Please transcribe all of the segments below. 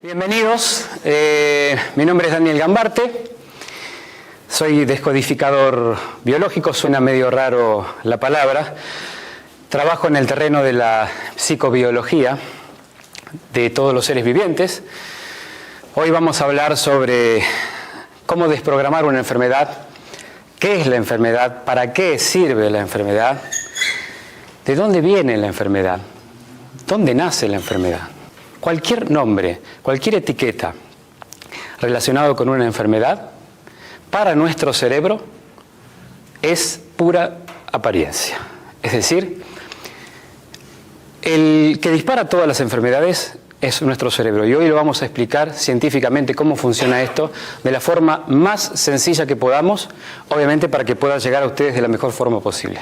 Bienvenidos, mi nombre es Daniel Gambarte, soy descodificador biológico, suena medio raro la palabra, trabajo en el terreno de la psicobiología de todos los seres vivientes. Hoy vamos a hablar sobre cómo desprogramar una enfermedad, qué es la enfermedad, para qué sirve la enfermedad, de dónde viene la enfermedad, dónde nace la enfermedad. Cualquier nombre, cualquier etiqueta relacionado con una enfermedad, para nuestro cerebro es pura apariencia. Es decir, el que dispara todas las enfermedades es nuestro cerebro. Y hoy lo vamos a explicar científicamente cómo funciona esto de la forma más sencilla que podamos, obviamente para que pueda llegar a ustedes de la mejor forma posible.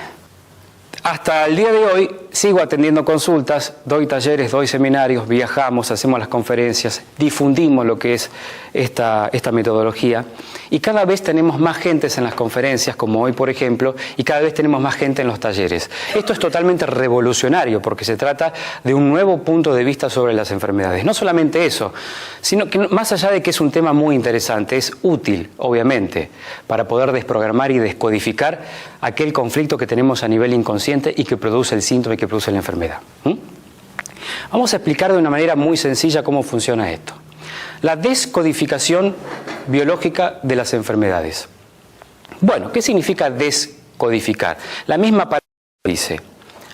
Hasta el día de hoy sigo atendiendo consultas, doy talleres, doy seminarios, viajamos, hacemos las conferencias, difundimos lo que es esta metodología y cada vez tenemos más gentes en las conferencias, como hoy por ejemplo, y cada vez tenemos más gente en los talleres. Esto es totalmente revolucionario porque se trata de un nuevo punto de vista sobre las enfermedades. No solamente eso, sino que más allá de que es un tema muy interesante, es útil, obviamente, para poder desprogramar y descodificar aquel conflicto que tenemos a nivel inconsciente y que produce el síntoma y que produce la enfermedad. Vamos a explicar de una manera muy sencilla cómo funciona esto. La descodificación biológica de las enfermedades. Bueno, ¿qué significa descodificar? La misma palabra dice,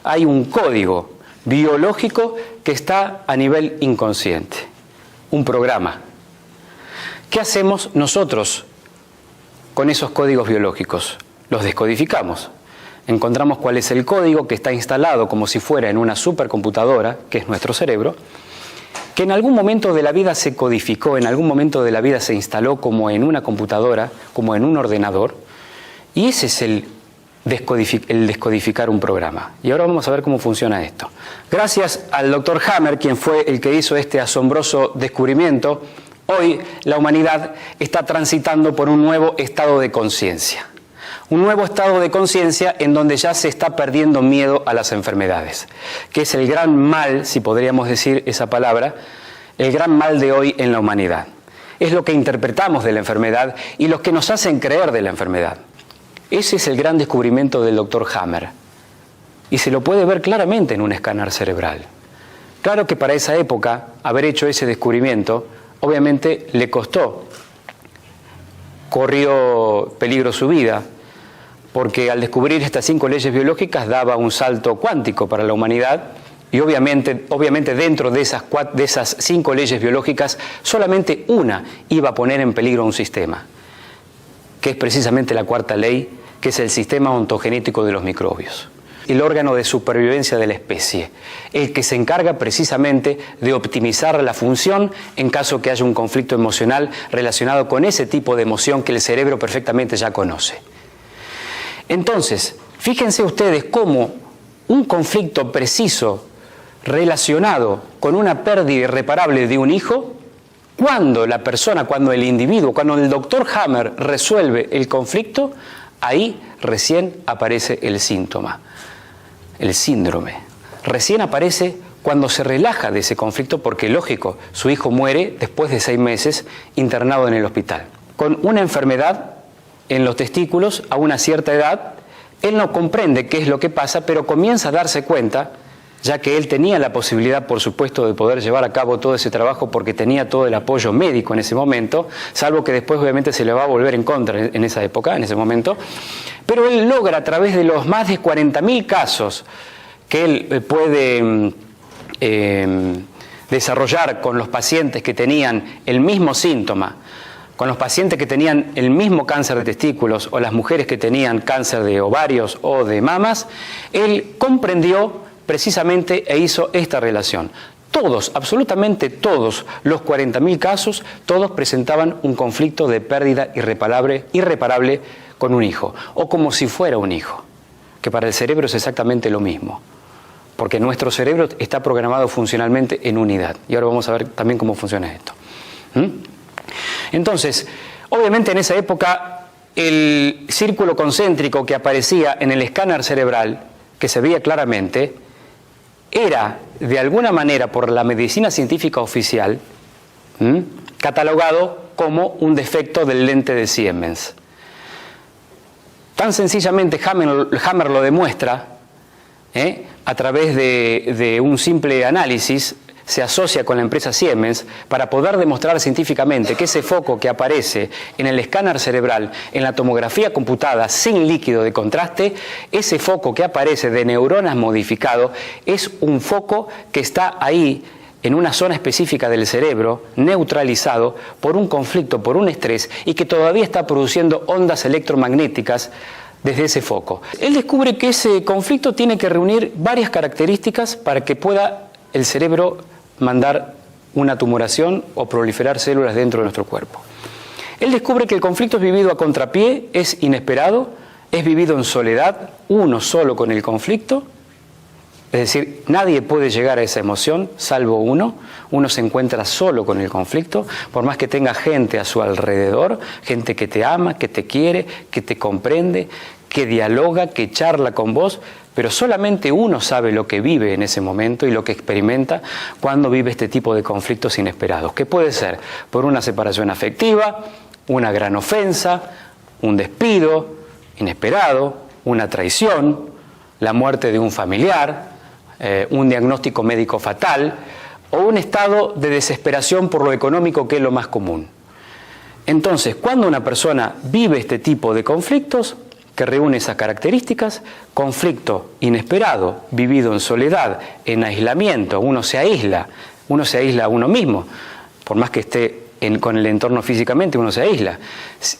hay un código biológico que está a nivel inconsciente, un programa. ¿Qué hacemos nosotros con esos códigos biológicos? Los descodificamos. Encontramos cuál es el código que está instalado como si fuera en una supercomputadora, que es nuestro cerebro, que en algún momento de la vida se codificó, en algún momento de la vida se instaló como en una computadora, como en un ordenador, y ese es el descodificar un programa. Y ahora vamos a ver cómo funciona esto. Gracias al Dr. Hammer, quien fue el que hizo este asombroso descubrimiento, hoy la humanidad está transitando por un nuevo estado de conciencia. Un nuevo estado de conciencia en donde ya se está perdiendo miedo a las enfermedades, que es el gran mal, si podríamos decir esa palabra, el gran mal de hoy en la humanidad. Es lo que interpretamos de la enfermedad y lo que nos hacen creer de la enfermedad. Ese es el gran descubrimiento del Dr. Hammer. Y se lo puede ver claramente en un escáner cerebral. Claro que para esa época, haber hecho ese descubrimiento, obviamente le costó. Corrió peligro su vida, porque al descubrir estas 5 leyes biológicas daba un salto cuántico para la humanidad y obviamente dentro de esas 5 leyes biológicas solamente una iba a poner en peligro un sistema, que es precisamente la 4ª ley, que es el sistema ontogenético de los microbios, el órgano de supervivencia de la especie, el que se encarga precisamente de optimizar la función en caso que haya un conflicto emocional relacionado con ese tipo de emoción que el cerebro perfectamente ya conoce. Entonces, fíjense ustedes cómo un conflicto preciso relacionado con una pérdida irreparable de un hijo, cuando la persona, cuando el individuo, cuando el Dr. Hammer resuelve el conflicto, ahí recién aparece el síntoma, el síndrome. Recién aparece cuando se relaja de ese conflicto porque, lógico, su hijo muere después de 6 meses internado en el hospital. Con una enfermedad en los testículos a una cierta edad, él no comprende qué es lo que pasa, pero comienza a darse cuenta, ya que él tenía la posibilidad, por supuesto, de poder llevar a cabo todo ese trabajo porque tenía todo el apoyo médico en ese momento, salvo que después obviamente se le va a volver en contra en esa época, en ese momento, pero él logra a través de los más de 40.000 casos que él puede desarrollar con los pacientes que tenían el mismo síntoma, con los pacientes que tenían el mismo cáncer de testículos o las mujeres que tenían cáncer de ovarios o de mamas, él comprendió precisamente e hizo esta relación. Todos, absolutamente todos los 40.000 casos, todos presentaban un conflicto de pérdida irreparable con un hijo, o como si fuera un hijo, que para el cerebro es exactamente lo mismo, porque nuestro cerebro está programado funcionalmente en unidad. Y ahora vamos a ver también cómo funciona esto. Entonces, obviamente en esa época el círculo concéntrico que aparecía en el escáner cerebral, que se veía claramente, era de alguna manera por la medicina científica oficial catalogado como un defecto del lente de Siemens. Tan sencillamente Hammer lo demuestra a través de un simple análisis. Se asocia con la empresa Siemens para poder demostrar científicamente que ese foco que aparece en el escáner cerebral, en la tomografía computada sin líquido de contraste, ese foco que aparece de neuronas modificado es un foco que está ahí en una zona específica del cerebro, neutralizado por un conflicto, por un estrés, y que todavía está produciendo ondas electromagnéticas desde ese foco. Él descubre que ese conflicto tiene que reunir varias características para que pueda el cerebro mandar una tumoración o proliferar células dentro de nuestro cuerpo. Él descubre que el conflicto es vivido a contrapié, es inesperado, es vivido en soledad, uno solo con el conflicto, es decir, nadie puede llegar a esa emoción salvo uno se encuentra solo con el conflicto, por más que tenga gente a su alrededor, gente que te ama, que te quiere, que te comprende, que dialoga, que charla con vos, pero solamente uno sabe lo que vive en ese momento y lo que experimenta cuando vive este tipo de conflictos inesperados, que puede ser por una separación afectiva, una gran ofensa, un despido inesperado, una traición, la muerte de un familiar, un diagnóstico médico fatal o un estado de desesperación por lo económico, que es lo más común. Entonces, cuando una persona vive este tipo de conflictos, que reúne esas características, conflicto inesperado, vivido en soledad, en aislamiento, uno se aísla a uno mismo, por más que esté con el entorno físicamente, uno se aísla.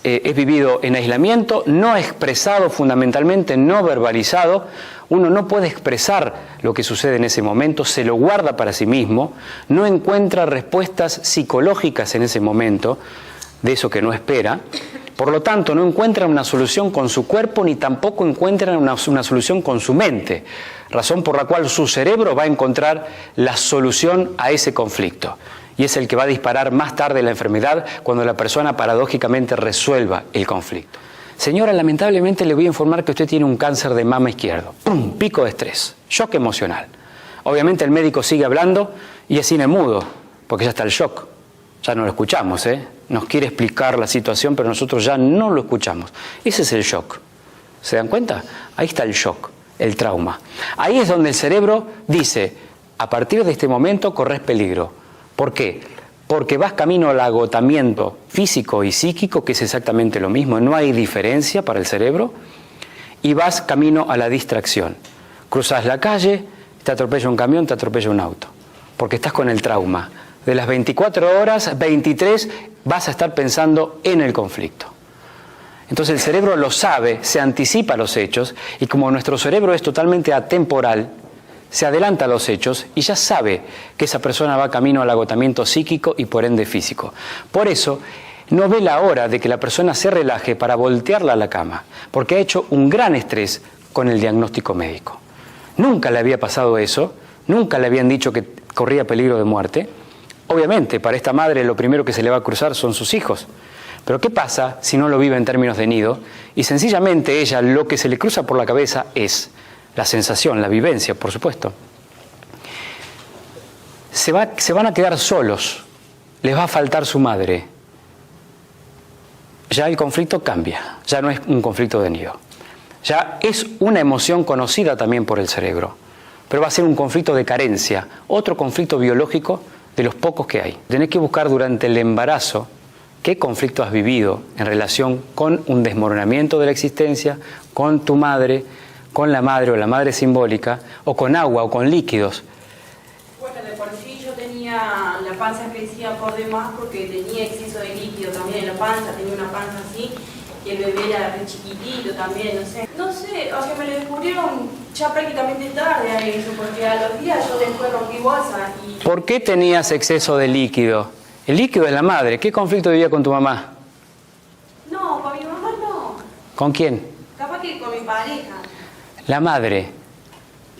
Es vivido en aislamiento, no expresado fundamentalmente, no verbalizado, uno no puede expresar lo que sucede en ese momento, se lo guarda para sí mismo, no encuentra respuestas psicológicas en ese momento, de eso que no espera. Por lo tanto, no encuentran una solución con su cuerpo ni tampoco encuentran una solución con su mente, razón por la cual su cerebro va a encontrar la solución a ese conflicto. Y es el que va a disparar más tarde la enfermedad cuando la persona paradójicamente resuelva el conflicto. Señora, lamentablemente le voy a informar que usted tiene un cáncer de mama izquierdo. ¡Pum! Pico de estrés, shock emocional. Obviamente el médico sigue hablando y es cine mudo, porque ya está el shock. Ya no lo escuchamos, Nos quiere explicar la situación, pero nosotros ya no lo escuchamos. Ese es el shock. ¿Se dan cuenta? Ahí está el shock, el trauma. Ahí es donde el cerebro dice, a partir de este momento corres peligro. ¿Por qué? Porque vas camino al agotamiento físico y psíquico, que es exactamente lo mismo, no hay diferencia para el cerebro, y vas camino a la distracción. Cruzas la calle, te atropella un camión, te atropella un auto, porque estás con el trauma. De las 24 horas, 23 vas a estar pensando en el conflicto. Entonces el cerebro lo sabe, se anticipa a los hechos, y como nuestro cerebro es totalmente atemporal, se adelanta a los hechos y ya sabe que esa persona va camino al agotamiento psíquico y por ende físico. Por eso no ve la hora de que la persona se relaje para voltearla a la cama, porque ha hecho un gran estrés con el diagnóstico médico. Nunca le había pasado eso, nunca le habían dicho que corría peligro de muerte. Obviamente, para esta madre lo primero que se le va a cruzar son sus hijos. Pero ¿qué pasa si no lo vive en términos de nido? Y sencillamente ella lo que se le cruza por la cabeza es la sensación, la vivencia, por supuesto. Se van a quedar solos, les va a faltar su madre. Ya el conflicto cambia, ya no es un conflicto de nido. Ya es una emoción conocida también por el cerebro, pero va a ser un conflicto de carencia, otro conflicto biológico de los pocos que hay. Tenés que buscar durante el embarazo qué conflicto has vivido en relación con un desmoronamiento de la existencia, con tu madre, con la madre o la madre simbólica, o con agua o con líquidos. Bueno, de por sí yo tenía la panza crecía por demás porque tenía exceso de líquido también en la panza, tenía una panza así, y el bebé era re chiquitito también, no sé. No sé, o sea, me lo descubrieron ya prácticamente tarde a eso, porque a los días yo después rompí bolsa y... ¿Por qué tenías exceso de líquido? El líquido de la madre. ¿Qué conflicto vivía con tu mamá? No, con mi mamá no. ¿Con quién? Capaz que con mi pareja. La madre.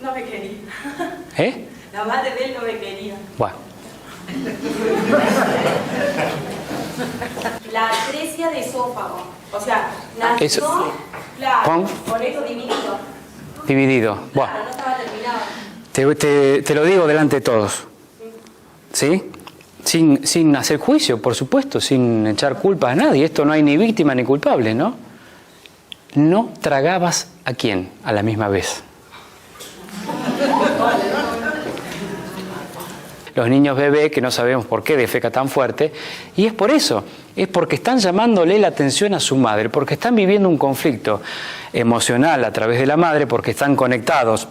No me quería. ¿Eh? La madre de él no me quería. Bueno. La atresia de esófago. O sea, nació, eso, claro, con eso dividido. Dividido. Bueno. Claro, no estaba terminado. Te lo digo delante de todos. ¿Sí? sin hacer juicio, por supuesto, sin echar culpas a nadie. Esto no hay ni víctima ni culpable, ¿no? ¿No tragabas a quién a la misma vez? Los niños bebés, que no sabemos por qué defecan tan fuerte, y es por eso, es porque están llamándole la atención a su madre, porque están viviendo un conflicto emocional a través de la madre, porque están conectados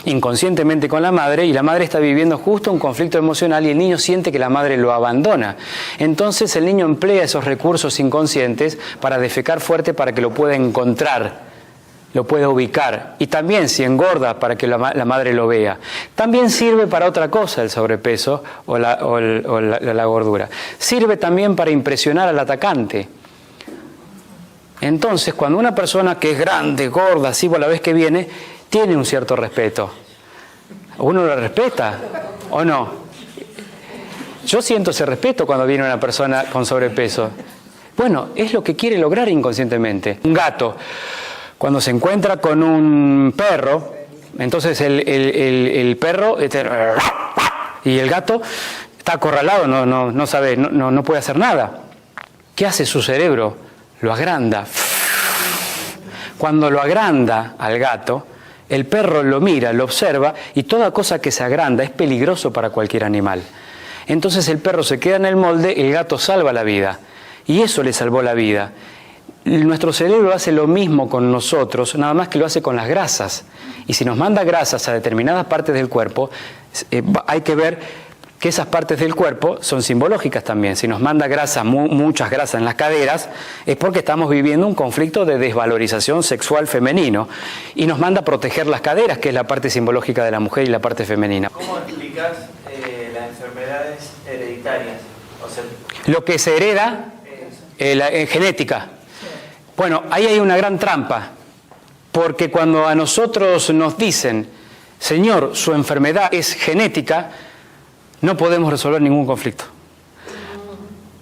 inconscientemente con la madre, y la madre está viviendo justo un conflicto emocional y el niño siente que la madre lo abandona. Entonces el niño emplea esos recursos inconscientes para defecar fuerte para que lo pueda encontrar, lo pueda ubicar, y también si engorda para que la madre lo vea. También sirve para otra cosa el sobrepeso o la gordura. Sirve también para impresionar al atacante. Entonces, cuando una persona que es grande, gorda, así por la vez que viene, tiene un cierto respeto. ¿Uno lo respeta o no? Yo siento ese respeto cuando viene una persona con sobrepeso. Bueno, es lo que quiere lograr inconscientemente. Un gato, cuando se encuentra con un perro, entonces el perro y el gato está acorralado, no sabe, no puede hacer nada. ¿Qué hace su cerebro? Lo agranda. Cuando lo agranda al gato, el perro lo mira, lo observa, y toda cosa que se agranda es peligroso para cualquier animal. Entonces el perro se queda en el molde, el gato salva la vida, y eso le salvó la vida. Nuestro cerebro hace lo mismo con nosotros, nada más que lo hace con las grasas. Y si nos manda grasas a determinadas partes del cuerpo, hay que ver que esas partes del cuerpo son simbológicas también. Si nos manda grasa, muchas grasas en las caderas, es porque estamos viviendo un conflicto de desvalorización sexual femenino. Y nos manda a proteger las caderas, que es la parte simbológica de la mujer y la parte femenina. ¿Cómo explicas las enfermedades hereditarias? O sea, lo que se hereda en genética. Bueno, ahí hay una gran trampa. Porque cuando a nosotros nos dicen, Señor, su enfermedad es genética, no podemos resolver ningún conflicto.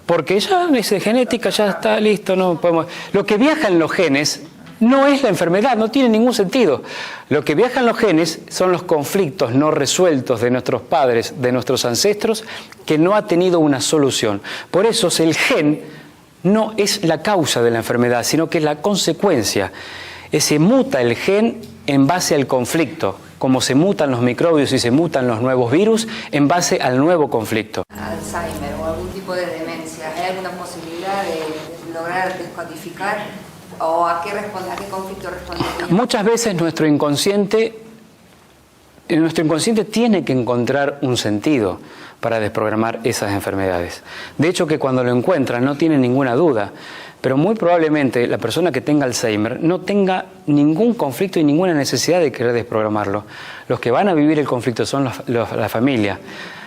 Porque ya es de genética, ya está listo, no podemos. Lo que viaja en los genes no es la enfermedad, no tiene ningún sentido. Lo que viaja en los genes son los conflictos no resueltos de nuestros padres, de nuestros ancestros, que no ha tenido una solución. Por eso el gen no es la causa de la enfermedad, sino que es la consecuencia. Se muta el gen en base al conflicto, como se mutan los microbios y se mutan los nuevos virus en base al nuevo conflicto. Alzheimer o algún tipo de demencia, ¿hay alguna posibilidad de lograr descodificar o a qué conflicto respondería? Muchas veces nuestro inconsciente tiene que encontrar un sentido para desprogramar esas enfermedades. De hecho, que cuando lo encuentran no tienen ninguna duda. Pero muy probablemente la persona que tenga Alzheimer no tenga ningún conflicto y ninguna necesidad de querer desprogramarlo. Los que van a vivir el conflicto son la familia,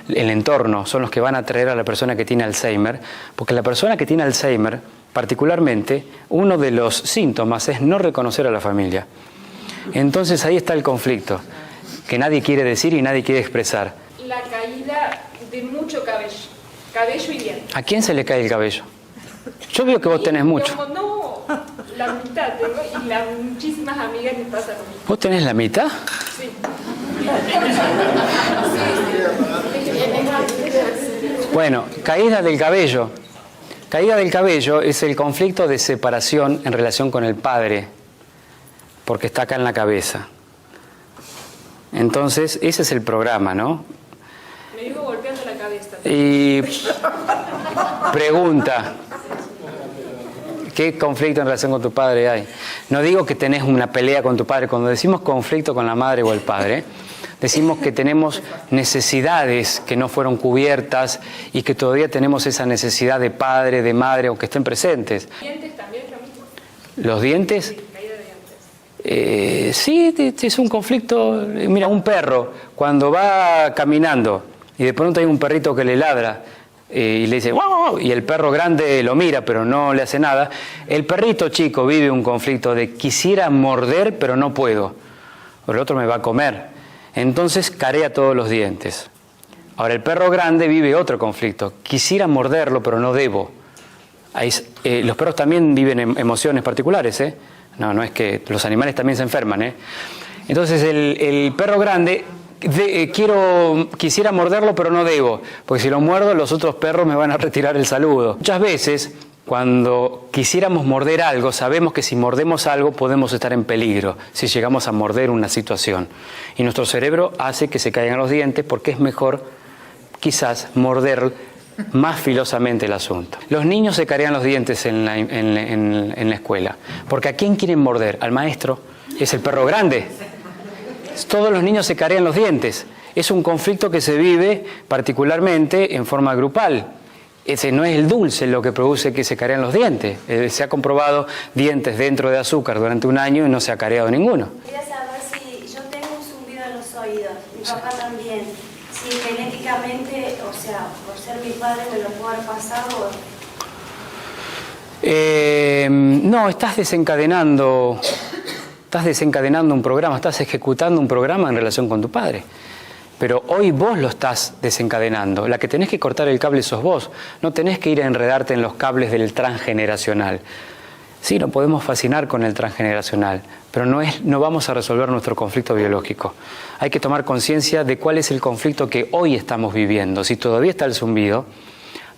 el entorno, son los que van a atraer a la persona que tiene Alzheimer, porque la persona que tiene Alzheimer, particularmente, uno de los síntomas es no reconocer a la familia. Entonces ahí está el conflicto, que nadie quiere decir y nadie quiere expresar. La caída de mucho cabello y dientes. ¿A quién se le cae el cabello? Yo veo que vos tenés mucho. No, la mitad tengo y muchísimas amigas les pasa lo mismo. ¿Vos tenés la mitad? Sí. Bueno, caída del cabello. Caída del cabello es el conflicto de separación en relación con el padre, porque está acá en la cabeza. Entonces, ese es el programa, ¿no? Me vivo golpeando la cabeza. Y pregunta, ¿qué conflicto en relación con tu padre hay? No digo que tenés una pelea con tu padre. Cuando decimos conflicto con la madre o el padre, decimos que tenemos necesidades que no fueron cubiertas y que todavía tenemos esa necesidad de padre, de madre, aunque estén presentes. ¿Dientes también es lo mismo? ¿Los dientes? Sí, caída de dientes. Sí, es un conflicto. Mira, un perro, cuando va caminando y de pronto hay un perrito que le ladra, y le dice ¡wow! Y el perro grande lo mira pero no le hace nada, el perrito chico vive un conflicto de quisiera morder pero no puedo, o el otro me va a comer, entonces carea todos los dientes. Ahora el perro grande vive otro conflicto, quisiera morderlo pero no debo. Los perros también viven emociones particulares, no es que los animales también se enferman, Entonces el perro grande quisiera morderlo, pero no debo, porque si lo muerdo los otros perros me van a retirar el saludo. Muchas veces, cuando quisiéramos morder algo, sabemos que si mordemos algo podemos estar en peligro, si llegamos a morder una situación. Y nuestro cerebro hace que se caigan los dientes porque es mejor quizás morder más filosamente el asunto. Los niños se carean los dientes en la escuela, porque ¿a quién quieren morder? Al maestro. Es el perro grande. Todos los niños se carean los dientes. Es un conflicto que se vive particularmente en forma grupal. Ese no es el dulce lo que produce que se carean los dientes. Se ha comprobado dientes dentro de azúcar durante un año y no se ha careado ninguno. Quería saber si yo tengo un zumbido en los oídos, mi papá también, si genéticamente, o sea, por ser mi padre me lo puedo haber pasado. No, estás desencadenando un programa, estás ejecutando un programa en relación con tu padre. Pero hoy vos lo estás desencadenando. La que tenés que cortar el cable sos vos. No tenés que ir a enredarte en los cables del transgeneracional. Sí, nos podemos fascinar con el transgeneracional, pero no vamos a resolver nuestro conflicto biológico. Hay que tomar conciencia de cuál es el conflicto que hoy estamos viviendo. Si todavía está el zumbido,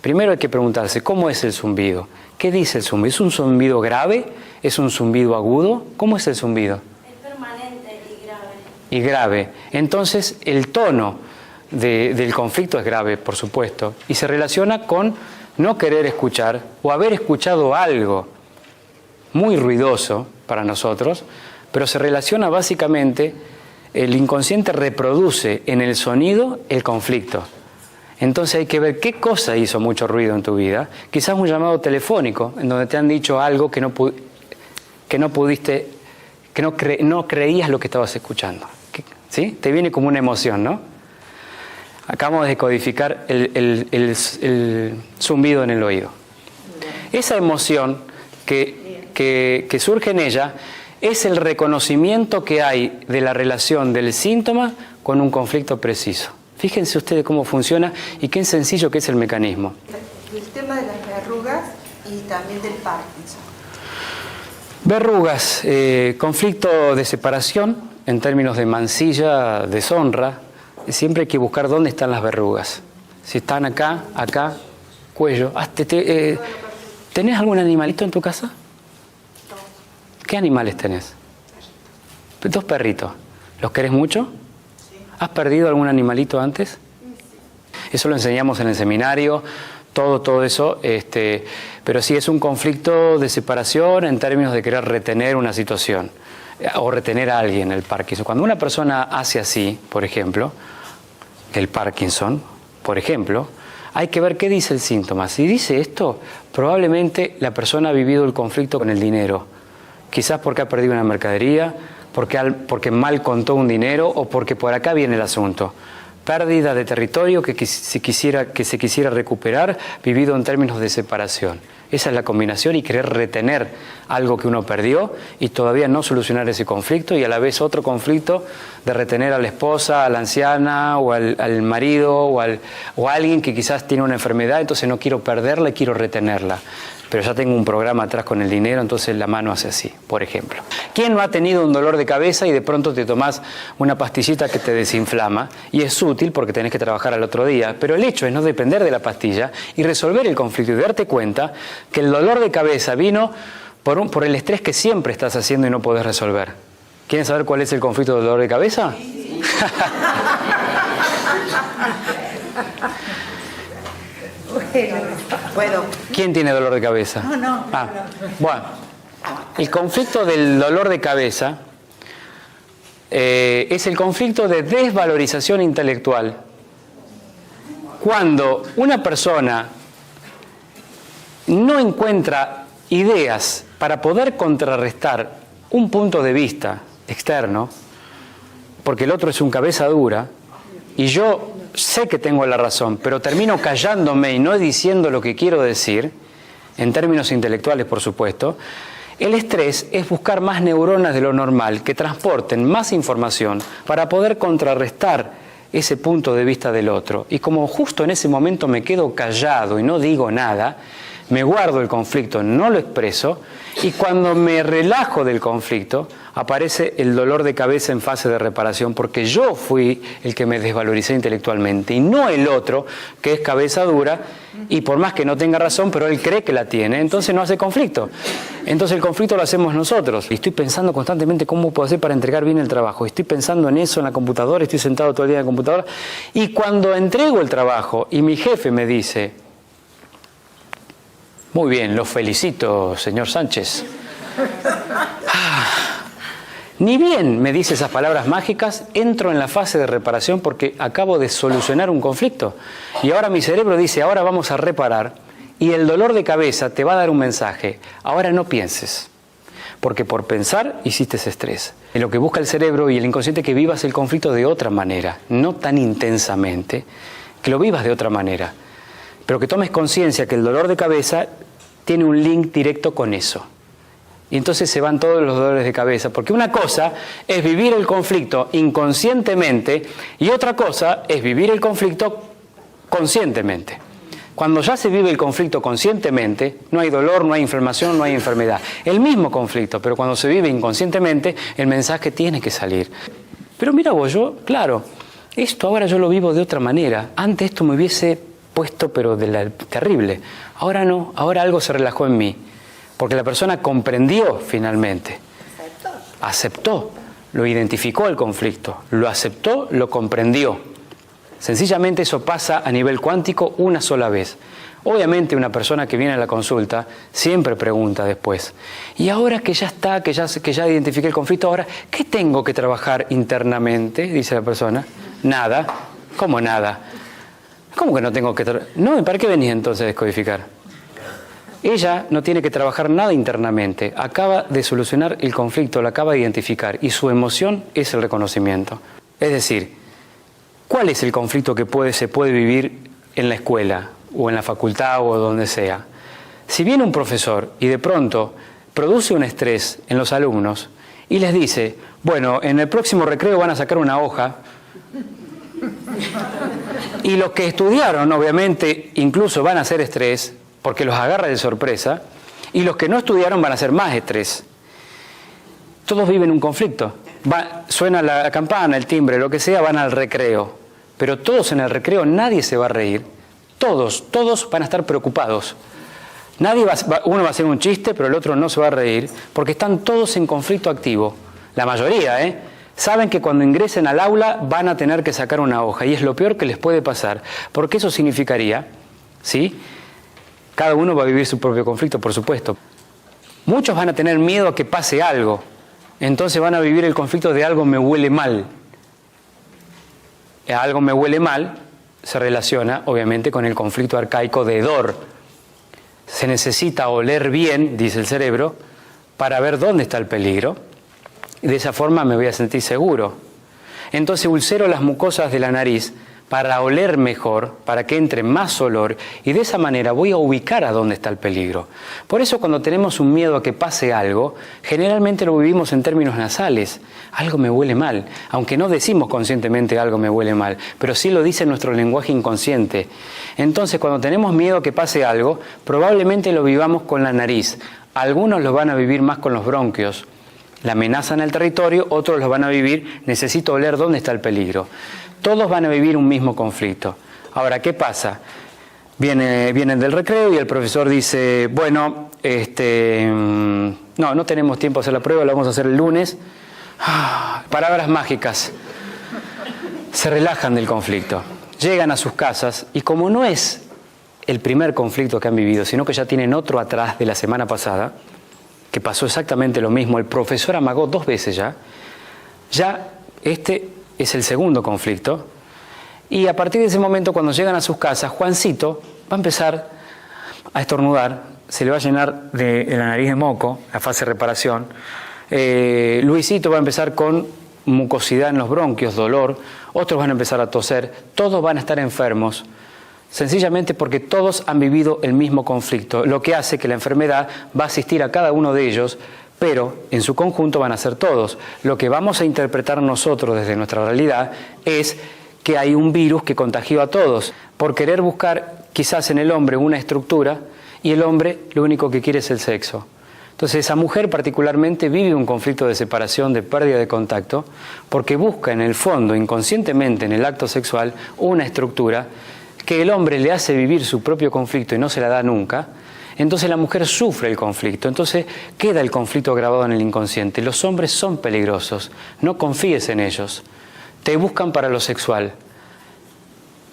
primero hay que preguntarse, ¿cómo es el zumbido? ¿Qué dice el zumbido? ¿Es un zumbido grave? ¿Es un zumbido agudo? ¿Cómo es el zumbido? Y grave. Entonces, el tono del conflicto es grave, por supuesto, y se relaciona con no querer escuchar o haber escuchado algo muy ruidoso para nosotros, pero se relaciona básicamente, el inconsciente reproduce en el sonido el conflicto. Entonces hay que ver qué cosa hizo mucho ruido en tu vida. Quizás un llamado telefónico, en donde te han dicho algo que no creías lo que estabas escuchando. ¿Sí? Te viene como una emoción, ¿no? Acabamos de decodificar el zumbido en el oído. Esa emoción que surge en ella es el reconocimiento que hay de la relación del síntoma con un conflicto preciso. Fíjense ustedes cómo funciona y qué sencillo que es el mecanismo. El tema de las verrugas y también del Parkinson. Verrugas, conflicto de separación. En términos de mancilla, deshonra, siempre hay que buscar dónde están las verrugas. Si están acá, cuello. ¿Tenés algún animalito en tu casa? ¿Qué animales tenés? 2 perritos. ¿Los querés mucho? ¿Has perdido algún animalito antes? Eso lo enseñamos en el seminario, todo eso. Pero sí es un conflicto de separación en términos de querer retener una situación. O retener a alguien el Parkinson. Cuando una persona hace así, por ejemplo, el Parkinson, por ejemplo, hay que ver qué dice el síntoma. Si dice esto, probablemente la persona ha vivido el conflicto con el dinero. Quizás porque ha perdido una mercadería, porque mal contó un dinero o porque por acá viene el asunto. Pérdida de territorio que se quisiera recuperar, vivido en términos de separación. Esa es la combinación, y querer retener algo que uno perdió y todavía no solucionar ese conflicto, y a la vez otro conflicto de retener a la esposa, a la anciana o al marido o a alguien que quizás tiene una enfermedad, entonces no quiero perderla y quiero retenerla. Pero ya tengo un programa atrás con el dinero, entonces la mano hace así, por ejemplo. ¿Quién no ha tenido un dolor de cabeza y de pronto te tomás una pastillita que te desinflama? Y es útil porque tenés que trabajar al otro día, pero el hecho es no depender de la pastilla y resolver el conflicto y darte cuenta que el dolor de cabeza vino por el estrés que siempre estás haciendo y no podés resolver. ¿Quieren saber cuál es el conflicto del dolor de cabeza? Sí. Bueno. ¿Quién tiene dolor de cabeza? No. Bueno, el conflicto del dolor de cabeza es el conflicto de desvalorización intelectual. Cuando una persona no encuentra ideas para poder contrarrestar un punto de vista externo, porque el otro es un cabeza dura, y yo sé que tengo la razón, pero termino callándome y no diciendo lo que quiero decir, en términos intelectuales, por supuesto, el estrés es buscar más neuronas de lo normal que transporten más información para poder contrarrestar ese punto de vista del otro. Y como justo en ese momento me quedo callado y no digo nada, me guardo el conflicto, no lo expreso, y cuando me relajo del conflicto, aparece el dolor de cabeza en fase de reparación, porque yo fui el que me desvaloricé intelectualmente, y no el otro, que es cabeza dura, y por más que no tenga razón, pero él cree que la tiene, entonces no hace conflicto. Entonces el conflicto lo hacemos nosotros. Y estoy pensando constantemente cómo puedo hacer para entregar bien el trabajo. Estoy pensando en eso en la computadora, estoy sentado todo el día en la computadora, y cuando entrego el trabajo y mi jefe me dice: muy bien, lo felicito, señor Sánchez. Ni bien me dice esas palabras mágicas, entro en la fase de reparación porque acabo de solucionar un conflicto. Y ahora mi cerebro dice: ahora vamos a reparar, y el dolor de cabeza te va a dar un mensaje: ahora no pienses, porque por pensar hiciste ese estrés. En lo que busca el cerebro y el inconsciente, que vivas el conflicto de otra manera, no tan intensamente, que lo vivas de otra manera, pero que tomes conciencia que el dolor de cabeza tiene un link directo con eso. Y entonces se van todos los dolores de cabeza, porque una cosa es vivir el conflicto inconscientemente y otra cosa es vivir el conflicto conscientemente. Cuando ya se vive el conflicto conscientemente, no hay dolor, no hay inflamación, no hay enfermedad. El mismo conflicto, pero cuando se vive inconscientemente, el mensaje tiene que salir. Pero mira vos, claro, esto ahora yo lo vivo de otra manera. Antes esto me hubiese puesto, pero terrible. Ahora no, ahora algo se relajó en mí. Porque la persona comprendió finalmente, aceptó, lo identificó el conflicto, lo aceptó, lo comprendió. Sencillamente eso pasa a nivel cuántico una sola vez. Obviamente una persona que viene a la consulta siempre pregunta después: y ahora que ya está, que ya identifiqué el conflicto, ahora, ¿qué tengo que trabajar internamente? Dice la persona. Nada. ¿Cómo nada? ¿Cómo que no tengo que trabajar? No, ¿para qué venís entonces a descodificar? Ella no tiene que trabajar nada internamente, acaba de solucionar el conflicto, lo acaba de identificar, y su emoción es el reconocimiento. Es decir, ¿cuál es el conflicto que se puede vivir en la escuela o en la facultad o donde sea? Si viene un profesor y de pronto produce un estrés en los alumnos y les dice: bueno, en el próximo recreo van a sacar una hoja, y los que estudiaron obviamente incluso van a hacer estrés, porque los agarra de sorpresa, y los que no estudiaron van a hacer más estrés. Todos viven un conflicto. Suena la campana, el timbre, lo que sea, van al recreo. Pero todos en el recreo, nadie se va a reír. Todos van a estar preocupados. Uno va a hacer un chiste, pero el otro no se va a reír, porque están todos en conflicto activo. La mayoría, saben que cuando ingresen al aula van a tener que sacar una hoja, y es lo peor que les puede pasar, porque eso significaría, ¿sí?, cada uno va a vivir su propio conflicto, por supuesto. Muchos van a tener miedo a que pase algo. Entonces van a vivir el conflicto de algo me huele mal. Algo me huele mal se relaciona, obviamente, con el conflicto arcaico de hedor. Se necesita oler bien, dice el cerebro, para ver dónde está el peligro. Y de esa forma me voy a sentir seguro. Entonces ulcero las mucosas de la nariz para oler mejor, para que entre más olor, y de esa manera voy a ubicar a dónde está el peligro. Por eso cuando tenemos un miedo a que pase algo, generalmente lo vivimos en términos nasales. Algo me huele mal, aunque no decimos conscientemente algo me huele mal, pero sí lo dice nuestro lenguaje inconsciente. Entonces cuando tenemos miedo a que pase algo, probablemente lo vivamos con la nariz. Algunos lo van a vivir más con los bronquios. La amenaza en el territorio, otros lo van a vivir, necesito oler dónde está el peligro. Todos van a vivir un mismo conflicto. Ahora, ¿qué pasa? Vienen del recreo y el profesor dice: bueno, no tenemos tiempo de hacer la prueba, la vamos a hacer el lunes. Palabras mágicas. Se relajan del conflicto. Llegan a sus casas y como no es el primer conflicto que han vivido, sino que ya tienen otro atrás de la semana pasada, que pasó exactamente lo mismo, el profesor amagó 2 veces ya este es el segundo conflicto, y a partir de ese momento, cuando llegan a sus casas, Juancito va a empezar a estornudar, se le va a llenar de la nariz de moco, la fase de reparación. Luisito va a empezar con mucosidad en los bronquios, dolor, otros van a empezar a toser, todos van a estar enfermos, sencillamente porque todos han vivido el mismo conflicto, lo que hace que la enfermedad va a asistir a cada uno de ellos, pero en su conjunto van a ser todos. Lo que vamos a interpretar nosotros desde nuestra realidad es que hay un virus que contagió a todos. Por querer buscar quizás en el hombre una estructura y el hombre lo único que quiere es el sexo. Entonces esa mujer particularmente vive un conflicto de separación, de pérdida de contacto, porque busca en el fondo, inconscientemente en el acto sexual, una estructura que el hombre le hace vivir su propio conflicto y no se la da nunca. Entonces la mujer sufre el conflicto, entonces queda el conflicto grabado en el inconsciente. Los hombres son peligrosos, no confíes en ellos, te buscan para lo sexual.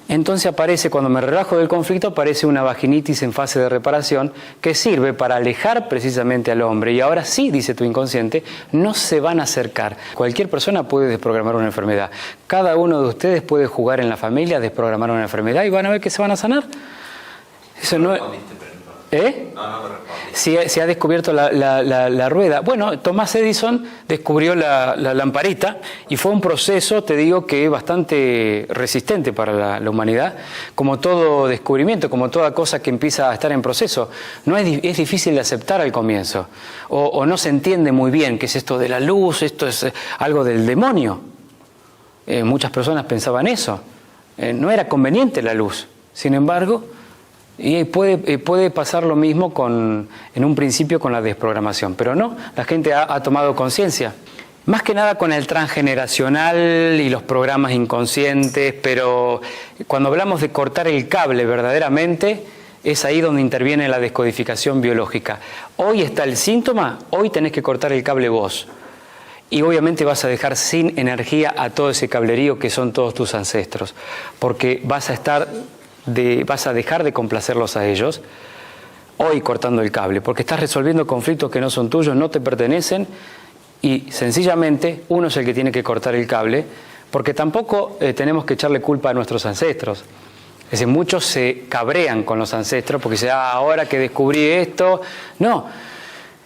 Entonces aparece, cuando me relajo del conflicto, aparece una vaginitis en fase de reparación que sirve para alejar precisamente al hombre. Y ahora sí, dice tu inconsciente, no se van a acercar. Cualquier persona puede desprogramar una enfermedad. Cada uno de ustedes puede jugar en la familia, desprogramar una enfermedad y van a ver que se van a sanar. Eso no es... ¿Eh? No me respondí. Se ha descubierto la rueda. Bueno, Thomas Edison descubrió la lamparita y fue un proceso, te digo, que es bastante resistente para la humanidad, como todo descubrimiento, como toda cosa que empieza a estar en proceso. No es difícil de aceptar al comienzo, o no se entiende muy bien qué es esto de la luz, esto es algo del demonio. Muchas personas pensaban eso. No era conveniente la luz. Sin embargo, y puede pasar lo mismo en un principio con la desprogramación, pero no, la gente ha tomado conciencia. Más que nada con el transgeneracional y los programas inconscientes, pero cuando hablamos de cortar el cable verdaderamente, es ahí donde interviene la descodificación biológica. Hoy está el síntoma, hoy tenés que cortar el cable vos. Y obviamente vas a dejar sin energía a todo ese cablerío que son todos tus ancestros, porque vas a dejar de complacerlos a ellos hoy cortando el cable, porque estás resolviendo conflictos que no son tuyos, no te pertenecen, y sencillamente uno es el que tiene que cortar el cable, porque tampoco tenemos que echarle culpa a nuestros ancestros. Es decir, muchos se cabrean con los ancestros porque dicen, ahora que descubrí esto. No,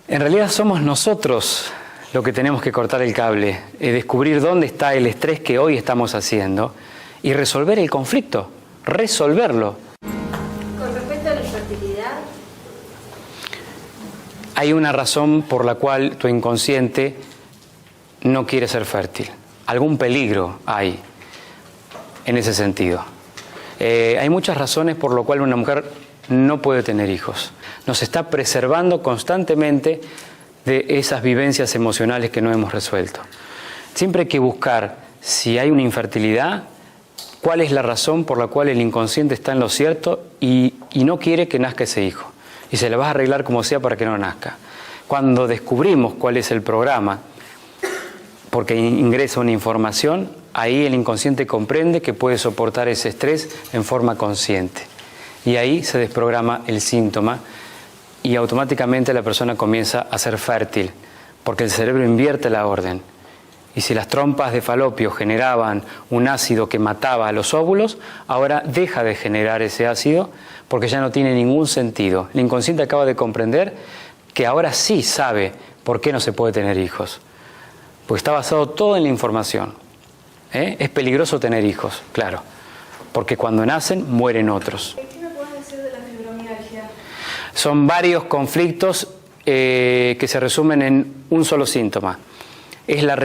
en realidad somos nosotros lo que tenemos que cortar el cable, descubrir dónde está el estrés que hoy estamos haciendo y resolver el conflicto. Resolverlo. Con respecto a la infertilidad, Hay una razón por la cual tu inconsciente no quiere ser fértil. Algún peligro hay en ese sentido. Hay muchas razones por las cuales una mujer no puede tener hijos. Nos está preservando constantemente de esas vivencias emocionales que no hemos resuelto. Siempre hay que buscar, si hay una infertilidad, cuál es la razón por la cual el inconsciente está en lo cierto y no quiere que nazca ese hijo. Y se le va a arreglar como sea para que no nazca. Cuando descubrimos cuál es el programa, porque ingresa una información, ahí el inconsciente comprende que puede soportar ese estrés en forma consciente. Y ahí se desprograma el síntoma y automáticamente la persona comienza a ser fértil, porque el cerebro invierte la orden. Y si las trompas de falopio generaban un ácido que mataba a los óvulos, ahora deja de generar ese ácido porque ya no tiene ningún sentido. El inconsciente acaba de comprender que ahora sí sabe por qué no se puede tener hijos. Porque está basado todo en la información. Es peligroso tener hijos, claro, porque cuando nacen mueren otros. ¿Qué me puedes decir de la fibromialgia? Son varios conflictos que se resumen en un solo síntoma. Es la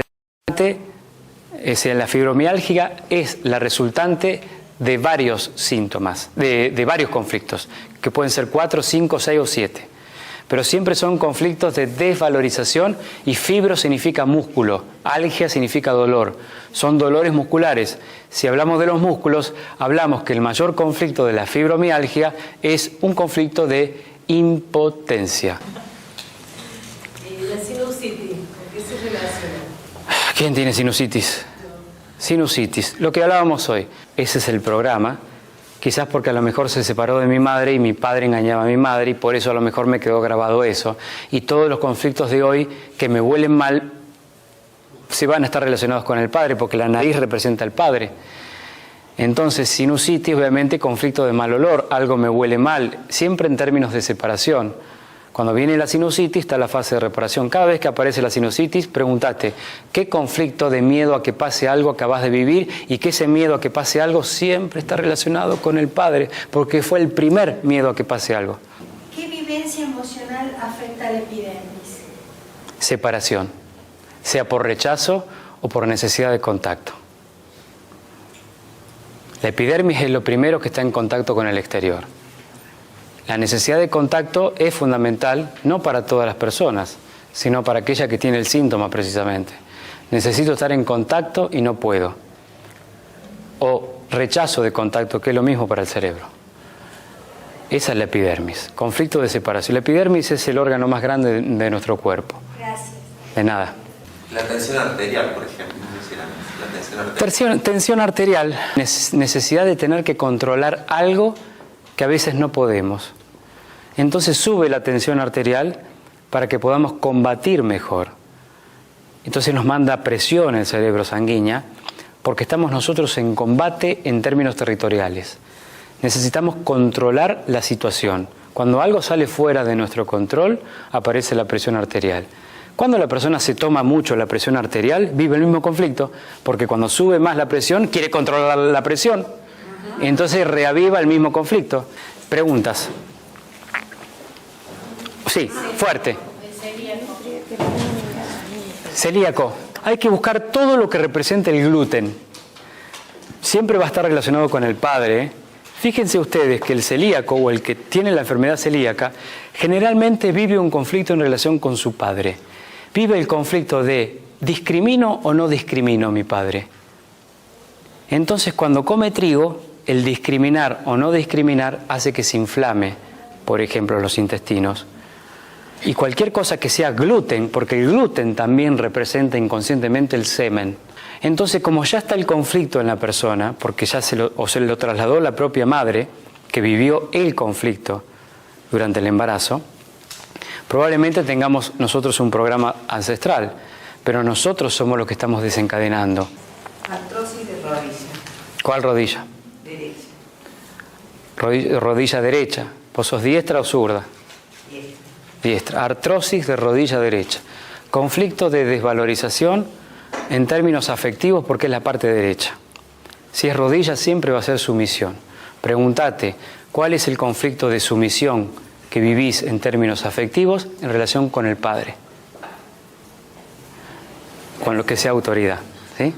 la fibromialgia es la resultante de varios síntomas, de varios conflictos, que pueden ser 4, 5, 6 o 7. Pero siempre son conflictos de desvalorización y fibro significa músculo, algia significa dolor, son dolores musculares. Si hablamos de los músculos, hablamos que el mayor conflicto de la fibromialgia es un conflicto de impotencia. La sinusitis, ¿con qué se relaciona? ¿Quién tiene sinusitis? Sinusitis, lo que hablábamos hoy. Ese es el programa. Quizás porque a lo mejor se separó de mi madre y mi padre engañaba a mi madre y por eso a lo mejor me quedó grabado eso. Y todos los conflictos de hoy que me huelen mal se van a estar relacionados con el padre porque la nariz representa al padre. Entonces, sinusitis, obviamente, conflicto de mal olor, algo me huele mal, siempre en términos de separación. Cuando viene la sinusitis está la fase de reparación. Cada vez que aparece la sinusitis, pregúntate, ¿qué conflicto de miedo a que pase algo acabas de vivir? Y que ese miedo a que pase algo siempre está relacionado con el padre, porque fue el primer miedo a que pase algo. ¿qué vivencia emocional afecta a la epidermis? Separación, sea por rechazo o por necesidad de contacto. La epidermis es lo primero que está en contacto con el exterior. La necesidad de contacto es fundamental, no para todas las personas, sino para aquella que tiene el síntoma precisamente. Necesito estar en contacto y no puedo. O rechazo de contacto, que es lo mismo para el cerebro. Esa es la epidermis, conflicto de separación. La epidermis es el órgano más grande de nuestro cuerpo. Gracias. De nada. La tensión arterial, por ejemplo. La tensión arterial. Tensión arterial, necesidad de tener que controlar algo que a veces no podemos. Entonces sube la tensión arterial para que podamos combatir mejor. Entonces nos manda presión el cerebro sanguínea porque estamos nosotros en combate en términos territoriales. Necesitamos controlar la situación. Cuando algo sale fuera de nuestro control, aparece la presión arterial. Cuando la persona se toma mucho la presión arterial, vive el mismo conflicto, porque cuando sube más la presión, quiere controlar la presión. Entonces reaviva el mismo conflicto. Preguntas. Sí, fuerte. Celíaco. Hay que buscar todo lo que represente el gluten. Siempre va a estar relacionado con el padre. Fíjense ustedes que el celíaco o el que tiene la enfermedad celíaca generalmente vive un conflicto en relación con su padre. Vive el conflicto de ¿discrimino o no discrimino a mi padre? Entonces cuando come trigo, el discriminar o no discriminar hace que se inflame, por ejemplo, los intestinos. Y cualquier cosa que sea gluten, porque el gluten también representa inconscientemente el semen. Entonces, como ya está el conflicto en la persona, porque ya se lo trasladó la propia madre, que vivió el conflicto durante el embarazo, probablemente tengamos nosotros un programa ancestral, pero nosotros somos los que estamos desencadenando. Artrosis de rodilla. ¿Cuál rodilla? Derecha. Rodilla derecha. ¿Vos sos diestra o zurda? Diestra. Artrosis de rodilla derecha. Conflicto de desvalorización en términos afectivos porque es la parte derecha. Si es rodilla siempre va a ser sumisión. Pregúntate, ¿cuál es el conflicto de sumisión que vivís en términos afectivos en relación con el padre? Con lo que sea autoridad. ¿Sí?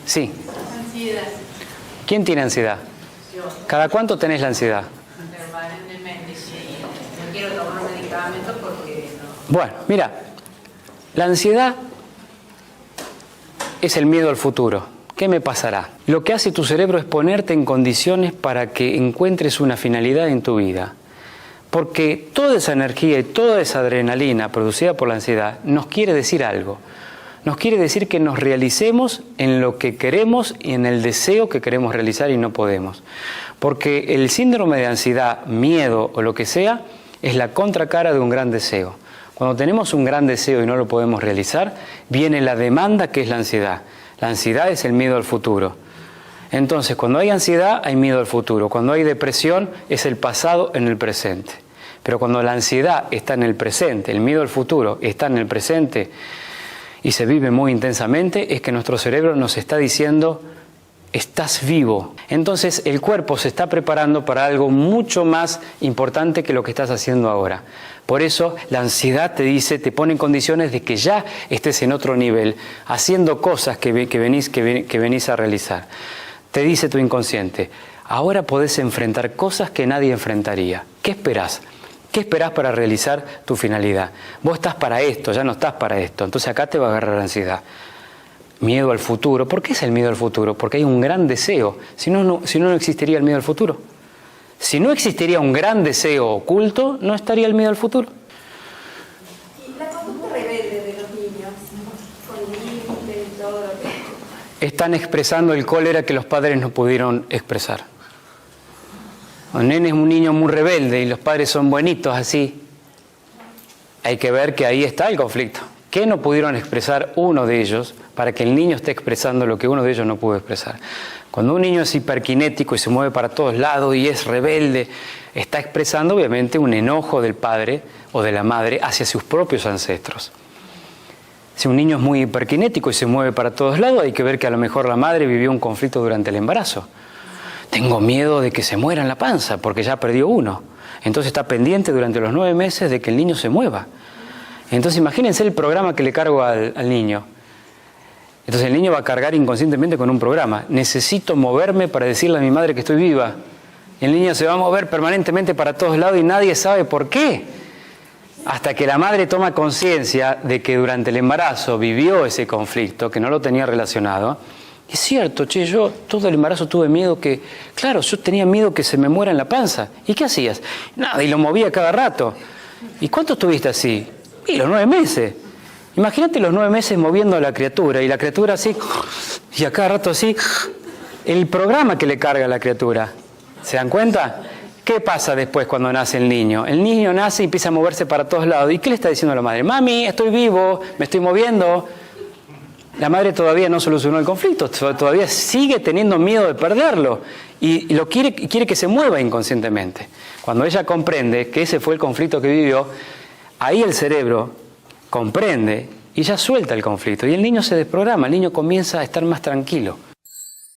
Sí. Ansiedad. ¿Quién tiene ansiedad? Yo. ¿Cada cuánto tenés la ansiedad? Permanentemente, sí. No quiero tomar medicamentos porque no. Bueno, mira, la ansiedad es el miedo al futuro. ¿Qué me pasará? Lo que hace tu cerebro es ponerte en condiciones para que encuentres una finalidad en tu vida. Porque toda esa energía y toda esa adrenalina producida por la ansiedad nos quiere decir algo. Nos quiere decir que nos realicemos en lo que queremos y en el deseo que queremos realizar y no podemos. Porque el síndrome de ansiedad, miedo o lo que sea, es la contracara de un gran deseo. Cuando tenemos un gran deseo y no lo podemos realizar, viene la demanda que es la ansiedad. La ansiedad es el miedo al futuro. Entonces, cuando hay ansiedad, hay miedo al futuro. Cuando hay depresión, es el pasado en el presente. Pero cuando la ansiedad está en el presente, el miedo al futuro está en el presente y se vive muy intensamente, es que nuestro cerebro nos está diciendo, estás vivo. Entonces, el cuerpo se está preparando para algo mucho más importante que lo que estás haciendo ahora. Por eso la ansiedad te dice, te pone en condiciones de que ya estés en otro nivel, haciendo cosas que venís a realizar. Te dice tu inconsciente, ahora podés enfrentar cosas que nadie enfrentaría. ¿Qué esperás? ¿Qué esperás para realizar tu finalidad? Vos estás para esto, ya no estás para esto. Entonces acá te va a agarrar ansiedad. Miedo al futuro. ¿Por qué es el miedo al futuro? Porque hay un gran deseo. Si no, no existiría el miedo al futuro. Si no existiría un gran deseo oculto, no estaría el miedo al futuro. Y la conducta rebelde de los niños, con límites y todo lo que... Están expresando el cólera que los padres no pudieron expresar. Un nene es un niño muy rebelde y los padres son buenitos así. Hay que ver que ahí está el conflicto. ¿Qué no pudieron expresar uno de ellos para que el niño esté expresando lo que uno de ellos no pudo expresar? Cuando un niño es hiperkinético y se mueve para todos lados y es rebelde, está expresando obviamente un enojo del padre o de la madre hacia sus propios ancestros. Si un niño es muy hiperkinético y se mueve para todos lados, hay que ver que a lo mejor la madre vivió un conflicto durante el embarazo. Tengo miedo de que se muera en la panza porque ya perdió uno. Entonces está pendiente durante los 9 meses de que el niño se mueva. Entonces imagínense el programa que le cargo al niño. Entonces el niño va a cargar inconscientemente con un programa. Necesito moverme para decirle a mi madre que estoy viva. El niño se va a mover permanentemente para todos lados y nadie sabe por qué. Hasta que la madre toma conciencia de que durante el embarazo vivió ese conflicto, que no lo tenía relacionado. Es cierto, che, yo todo el embarazo tuve miedo que... Claro, yo tenía miedo que se me muera en la panza. ¿Y qué hacías? Nada, y lo movía cada rato. ¿Y cuánto estuviste así? Y los 9 meses. Imagínate los 9 meses moviendo a la criatura, y la criatura así, y a cada rato así. El programa que le carga a la criatura. ¿Se dan cuenta? ¿Qué pasa después cuando nace el niño? El niño nace y empieza a moverse para todos lados. ¿Y qué le está diciendo a la madre? Mami, estoy vivo, me estoy moviendo. La madre todavía no solucionó el conflicto, todavía sigue teniendo miedo de perderlo y quiere que se mueva inconscientemente. Cuando ella comprende que ese fue el conflicto que vivió, ahí el cerebro comprende y ya suelta el conflicto y el niño se desprograma, el niño comienza a estar más tranquilo.